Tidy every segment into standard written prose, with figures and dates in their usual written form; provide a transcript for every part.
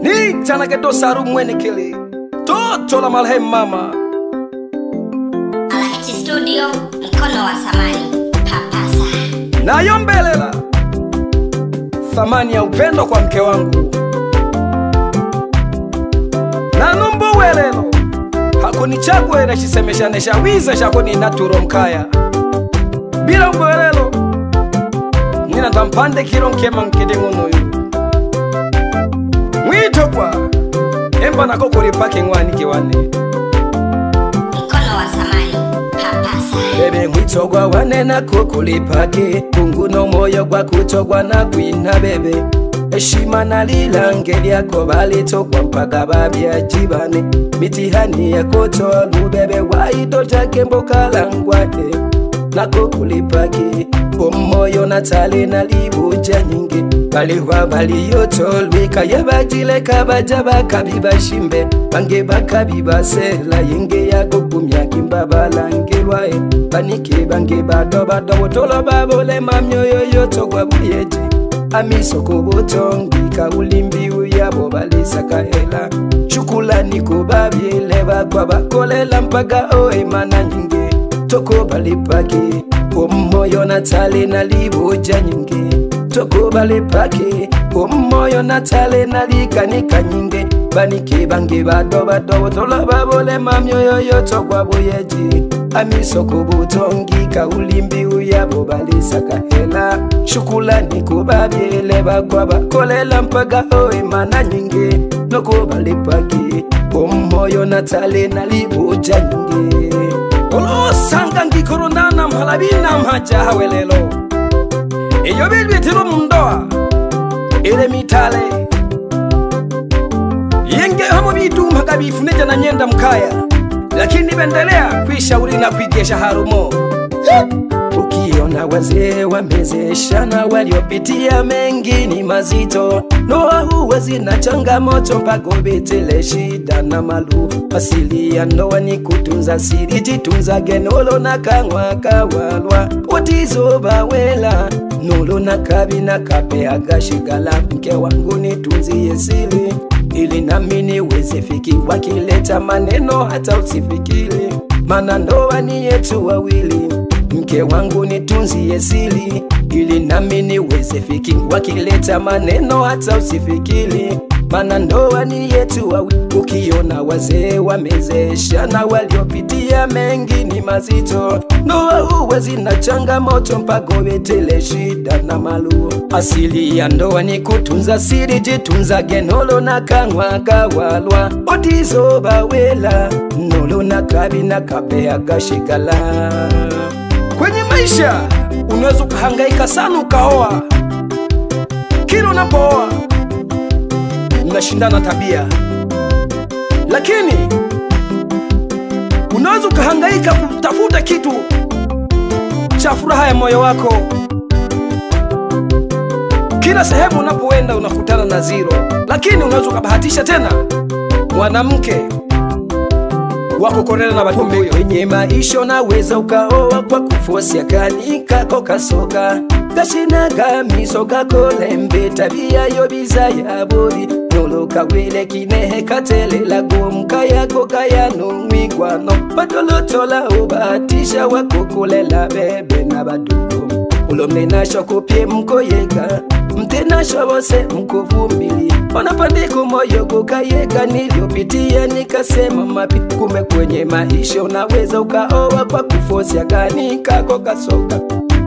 Ni chana ke dosaru mwene kele toto la marehemu mama. Alaheti Studio, mkono wa samani, papasa. Nayombelela thamani ya upendo kwa mke wangu. Nanumbu welelo hakunichagwe na chisemeshanesha wiza shakoni naturo mkaya. Bila mbwelelo nina tampande kilo nkema mkedengo noyu. Mwito kwa emba na kokori pake ngwani kiwane. Mkono wa samani, papasa. Bebe mwito kwa wane na kokori pake. Mungu no moyo kwa kutogwa na kuina bebe. Eshima na lilange yako balito kwa mpaka babia jibane. Mitihani ya kutolu bebe waido jake mboka langwate. Na kokori pake omoyo na tale na libuja nyingi. Baliwa bali yotolwe kaya bajile kabajaba kabiba shimbe. Bange bakabiba sela yenge ya kukumya kimbaba langelwae. Banike bange bado wotolo babole mamyoyo yoto kwa buyeji. Amiso kubutongi kaulimbi uyabo balisa kaela. Shukulani kubabye kwa bakolela mpaka oe mana nyingi. Toko balipaki omoyo na tale na libuja nyingi. Toko balipaki omoyo na tale na likanika nyingi. Banike bange bado wotolo babole mamyoyo yoto kwa buyeji. Amiso kubutongi kaulimbi uyabo balisa kaela. Shukulani kubabye kwa bakolela mpaka oe mana nyingi. Noko balipaki omoyo na tale na libuja nyingi. Olo sanga ngikorondana mhalabina mhaja hawelelo. Iyo bilbitilo mundoa ile mitale yenge hamo bitu mpaka bifuneja na nyenda mkaya. Lakini bendelea kuishauri na kuigesha harumo. Ukiona wazee wamezeshana waliopitia mengi ni mazito. Noa huwezi na changamoto mpaka ubetele shida na malu. Asili ya ndoa ni kutunza siri, jitunza genolo na kangwa kawalwa. Otizo bawela nolo na kabi na kape agashigala. Mke wangu nitunzie siri ili nami niweze fiki. Wakileta maneno hata usifikiri, mana ndoa ni yetu wawili. Mke wangu nitunzie siri ili nami niweze fiki. Wakileta maneno hata usifikiri, mana ndoa ni yetu wawili. Ukiona wazee wamezeshana waliopitia mengi ni mazito. Ndoa huwezi na changamoto mpaka ubetele shida na malu. Asili ya ndoa ni kutunza siri, jitunza genolo na kangwa kawalwa. Otizo bawela nolo na kabi na kape agashigala. Kwenye maisha unaweza kuhangaika sana ukaoa. Kila unapooa unashindana tabia. Lakini unaweza kuhangaika kutafuta kitu cha furaha ya moyo wako. Kila sehemu unapoenda unakutana na zero. Lakini unaweza kubahatisha tena mwanamke wako korela na batumbe. Kwenye maisha unaweza ukaoa kwa kufosi akani kako kasoka. Gashina gamiso kakolembe tabia yobiza ya bodi. Nolo kawele kinehe katelela gomka yako kaya nungwigwano. Batolotola ubatisha wako kulela bebe na baduko. Ulomne nasho kupye mkoyeka, mtenasho bose mkuvumili. Wanapandiko moyo kukayeka niliopitia nikasema mapi. Kume kwenye maisha unaweza ukaoa kwa kufosi akani kako kasoka.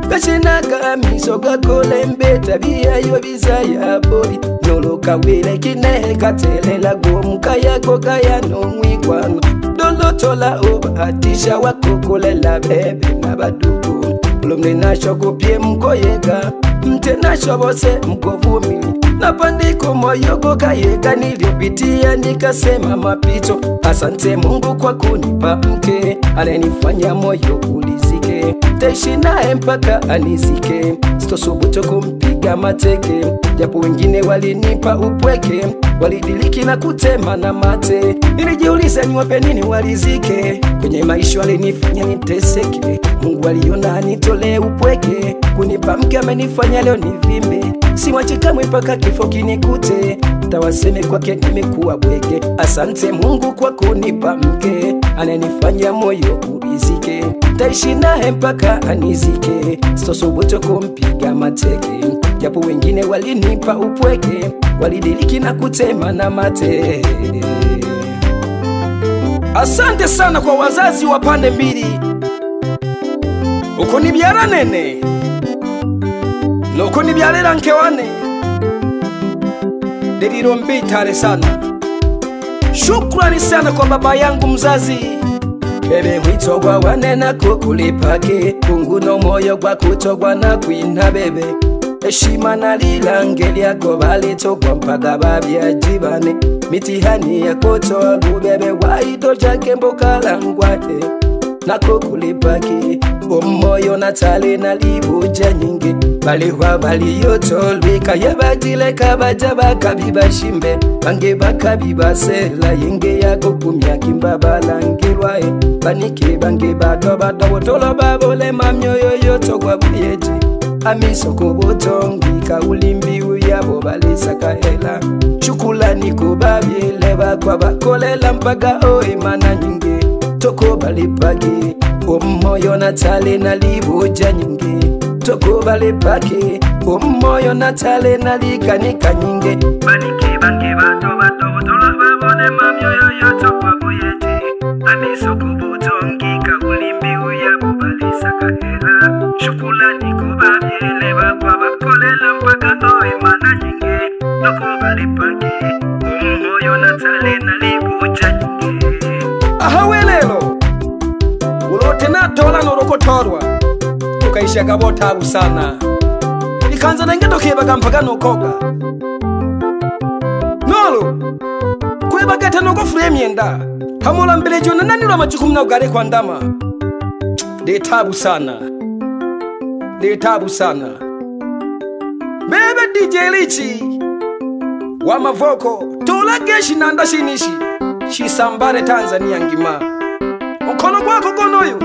Gashina gamiso kakolembe tabia yobiza ya bodi. Nolo kawele kinehe katelela gomka yako kaya nungwigwano. Dolotola ubatisha wako kulela bebe na baduko. Ulomne nasho kupye mkoyeka, mtenasho bose mkovumili. Napandiko moyo kukayeka niliopitia nikasema mapito. Asante Mungu kwa kunipa mke alenifanya moyo ulizike. Taishi naye mpaka anizike, sitosubutu kumpiga mateke. Japo wengine walinipa upweke, walidiliki na kutema na mate. Nilijiuliza niwape nini walizike, kwenye maisha walinifanya niteseke. Mungu aliona anitolee upweke, kunipa mke amenifanya leo nivimbe. Simwachi kamwe mpaka kifo kinikute, tawaseme kwake nimekuwa bwege. Asante Mungu kwa kunipa mke, ananifanya moyo urizike. Taishi naye mpaka anizike, sitosubutu kumpiga mateke. Japo wengine walinipa upweke, walidiliki na kutema na mate. Asante sana kwa wazazi wa pande mbili, uko nibyara nene nuko nibyarera nke wane. Deriro mbitare sana. Shukrani sana kwa baba yangu mzazi, bebe mwitogwa wanena kukulipake. Mungu no moyo gwa kutogwa na kwina bebe. Heshima na lilange lyako balitogwa mpaka babyaji bane. Mitihani ya kutoa bebe waido jake mbokalangwate na kukulipake. Omoyo natale na libuja nyingi, balihwa baliyotolwika yabajile kabaja bakabibashimbe. Bange bakabibasela yenge yako kumyaki mbabalangirwae. Banike bange bato botolo babole mamyoyo yoto kwa buyeji. Amiso kubutongi kaulimbi uyabo balisaka hela. Shukulani kubabyele bakwa bakolela mpaka oimana nyingi. Toko balipaki omoyo natale na libuja nyingi. Toko balipaki omoyo natale na likanika nyingi. Banike bange bato botolo babole mamyoyo yoto kwa buyeji. Amiso kubutongi kaulimbi uyabo balisaka hela. Shukulani kubabyele bakwa bakolela mpaka oimana nyingi. Toko balipaki omoyo natale na libuja nyingi. Ahawelelo ulote natola norokotorwa tukaisha gabotabu sana. Ikanza nengeto kebaga mpaka nokoga nolo kwebagata noko frame yenda hamola mbele jona nanilo amajukumu na ugare kwa ndama. Detabu sana, detabu sana. Bebe DJ Lichi wa Mavoko tola geshi nanda shinishi shisambare Tanzania ngima. Mkono kwako konoyo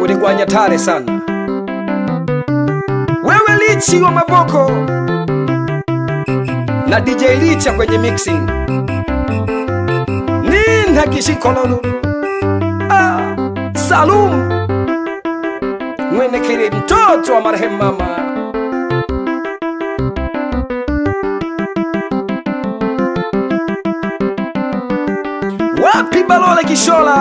uri kwa nyatare sana. Wewe Lichi wa Mavoko na DJ Licha kwenye mixing. Nina kishikololu Salum mwene kiri mtoto wa marehemu mama. Wapi Balole Kishola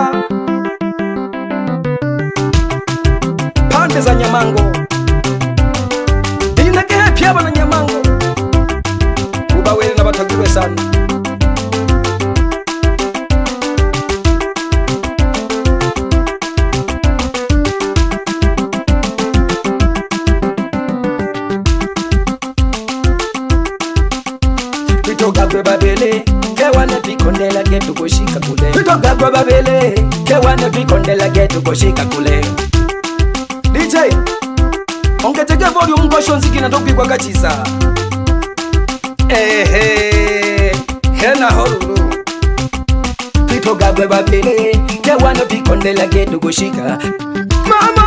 pande za Nyamango. Inakehe pyaba na Nyamango ubawele na batagurwe sana. Pitoga kwe babele kewane pikondela getu kushika kule. Pitoga kwe babele kewane pikondela getu kushika kule. DJ ongeteke volume ngosho nzikina tokupigwa kachiza. Hena holulu. Pitoga kwe babele kewane pikondela getu kushika. Mama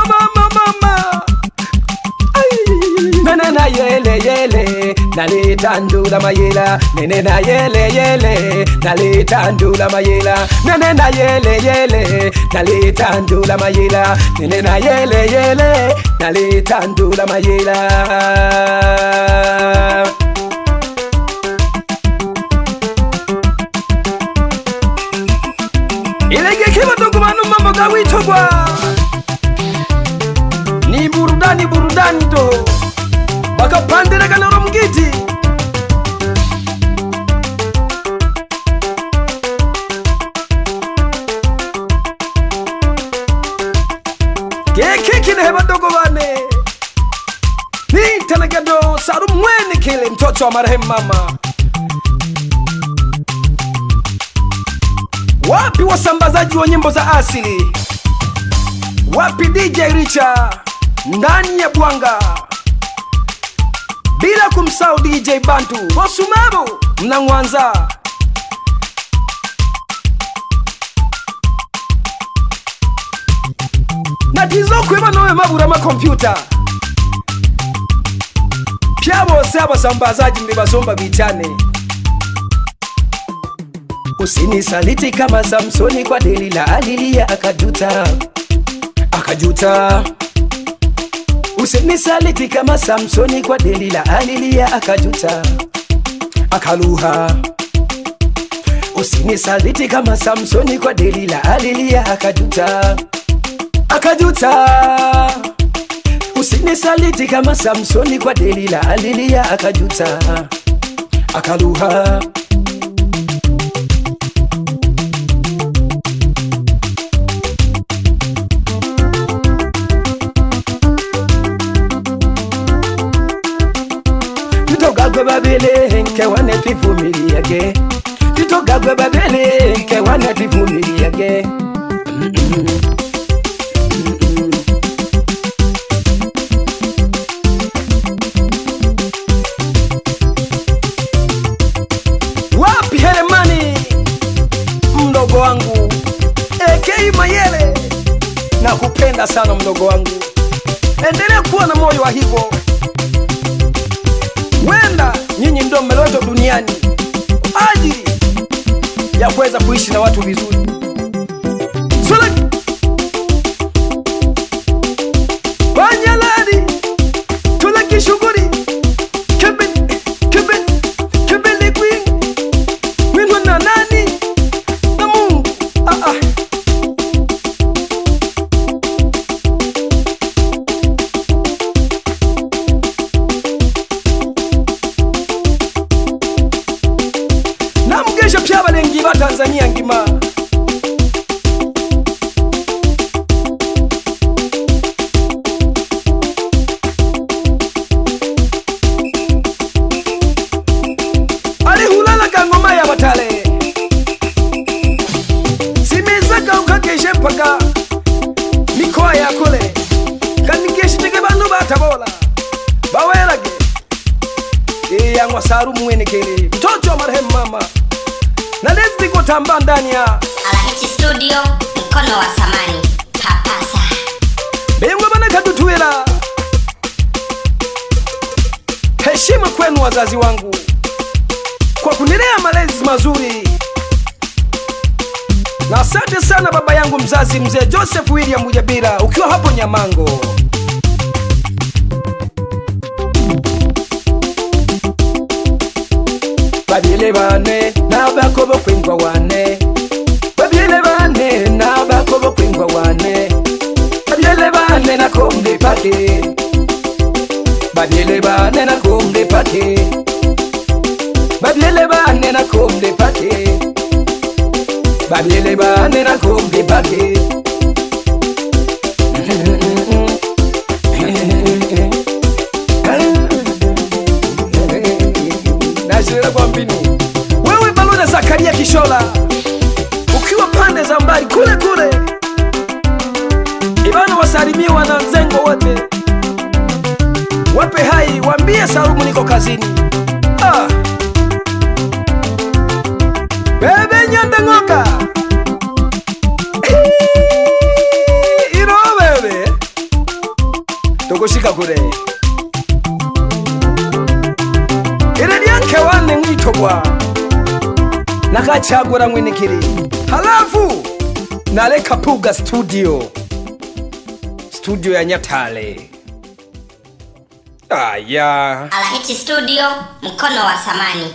nene na yele yele naleta ndula mayela. Nene na yele yele naleta ndula mayela. Nene na yele yele naleta ndula mayela. Nene na yele yele naleta ndula mayela. Ilege kiba tokumanu mambo gawitogwa. Ni burudani do bakapandira kanaro mgiti. Keke kine heba dogo wane ni tanagado saru mwene kile mtoto wa marehemu mama. Wapi wasambazaji wa nyimbo za asili? Wapi DJ Richa ndani ya Bwanga? bila kumsahau DJ Bantu Bosumabu Mnangwanza. Natizo kweba nowe mabura makompyuta pya bose abasambazaji mbibasomba bichane. Usinisaliti kama Samsoni kwa Delila, alilia akajuta. Usinisaliti kama Samsoni kwa Delila, alilia akaluha. Usinisaliti kama Samsoni kwa Delila, alilia akajuta. Usinisaliti kama Samsoni kwa Delila, alilia akaluha. Tutogagwe babele nke wane twivumiliage. Tutogagwe babele nke wane twivumiliage. Wapi Heremani mdogo wangu Ekei Mayele, na kupenda sana mdogo wangu. Endelea kuwa na moyo wa hivyo. Wenda nyinyi ndio mmeletwa duniani kwa ajili ya kuweza kuishi na watu vizuri. Sulaki Banyaladi tulaki shughuli kibili kwing wino na nani na Mungu. Namgesha pya balengi ba Tanzania ngima. Alihulala kangoma ya Batale. Simezaka ukakeshe mpaka mikoa ya kule. Kanikeshe tege bandu batabola. Bawelage. Yangwa Sarumu Mwenekele, mtoto wa marehemu mama. Na lezi kutamba ndani ya Alahiti Studio, mkono wa samani, Papasa. Bengwa bana kadutuela. Heshima kwenu wazazi wangu kwa kunilea malezi mazuri. Na asante sana baba yangu mzazi mzee Joseph William Mujabira, ukiwa hapo Nyamango. Babyele bane nabakobo kwingwa wane. Babyele bane nabakobo kwingwa wane. Babyele bane nakombe pake. Babyele bane nakombe pake. Babyele bane nakombe pake. Babyele bane nakombe pake. Nashira kwa mbinu. Wewe Baluna Zakaria Kishola, ukiwa pande za mbali kule Ibana wasalimiwa na mzengo wote. Wape hai, wambie Sarumu niko kazini. Bebe Nyanda Ngoka Iro bebe Tokoshika kure Iredianke wane mwitogwa Nakachagura Mwenikiri. Halafu naleka Puga Studio ya Nyatale. Alahiti Studio, mkono wa samani.